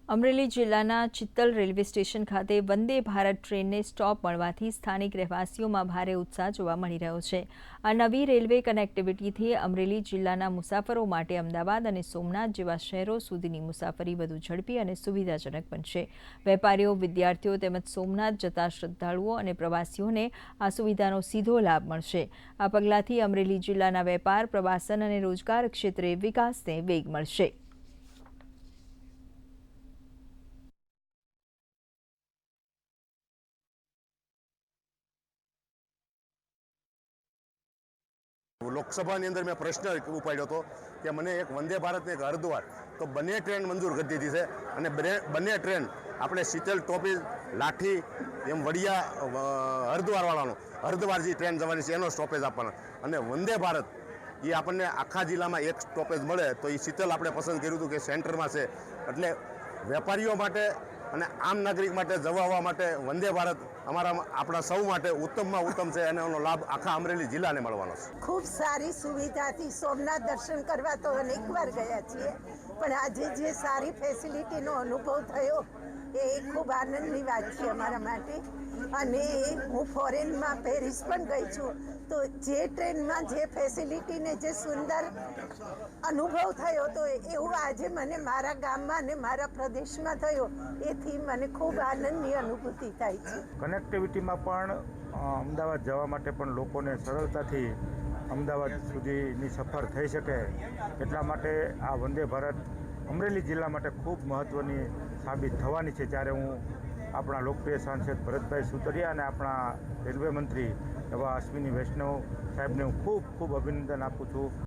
અમરેલી જિલ્લાના Chital railway station ખાતે વંદે ભારત ટ્રેનને સ્ટોપ મળવાથી સ્થાનિક રહેવાસીઓમાં ભારે ઉત્સાહ જોવા મળી રહ્યો છે। આ નવી રેલવે કનેક્ટિવિટીથી અમરેલી જિલ્લાના મુસાફરો માટે અમદાવાદ અને સોમનાથ જેવા શહેરો સુધીની મુસાફરી વધુ ઝડપી અને સુવિધાજનક બનશે। વેપારીઓ, વિદ્યાર્થીઓ તેમજ સોમનાથ જતા શ્રદ્ધાળુઓ અને પ્રવાસીઓને આ સુવિધાનો સીધો લાભ મળશે। આ પગલાંથી અમરેલી જિલ્લાના વેપાર, પ્રવાસન અને રોજગાર ક્ષેત્રે વિકાસને વેગ મળશે। લોકસભાની અંદર મેં પ્રશ્ન ઉપાડ્યો હતો કે મને એક વંદે ભારત ને એક હરિદ્વાર તો બંને ટ્રેન મંજૂર કરી દીધી છે અને બંને ટ્રેન આપણે શીતલ ટોપી લાઠી એમ વડિયા હરિદ્વાર જે ટ્રેન જવાની છે એનો સ્ટોપેજ આપવાનો અને વંદે ભારત એ આપણને આખા જિલ્લામાં એક સ્ટોપેજ મળે તો એ શીતલ આપણે પસંદ કર્યું હતું કે સેન્ટરમાં છે એટલે વેપારીઓ માટે અને આમ નાગરિક માટે જવા આવવા માટે વંદે ભારત આપણા સૌ માટે ઉત્તમમાં ઉત્તમ છે અને એનો લાભ આખા અમરેલી જિલ્લાને મળવાનો છે। ખૂબ સારી સુવિધાથી સોમનાથ દર્શન કરવા તો અનેકવાર ગયા છીએ, પણ આજે જે સારી ફેસિલિટીનો અનુભવ થયો એ ખૂબ આનંદની વાત છે અમારા માટે। અને હું ફોરેનમાં પેરિસ પણ ગઈ છું, તો જે ટ્રેનમાં જે ફેસિલિટી ને જે સુંદર અનુભવ થયો તો એવું આજે મને મારા ગામમાં અને મારા પ્રદેશમાં થયો, એથી મને ખૂબ આનંદની અનુભૂતિ થાય છે। કનેક્ટિવિટીમાં પણ અમદાવાદ જવા માટે પણ લોકોને સરળતાથી અમદાવાદ સુધીની સફર થઈ શકે એટલા માટે આ વંદે ભારત અમરેલી જિલ્લા માટે ખૂબ મહત્ત્વની સાબિત થવાની છે। ત્યારે હું આપણા લોકપ્રિય સાંસદ ભરતભાઈ સુતરિયા અને આપણા રેલવે મંત્રી એવા અશ્વિની વૈષ્ણવ સાહેબને હું ખૂબ અભિનંદન આપું છું।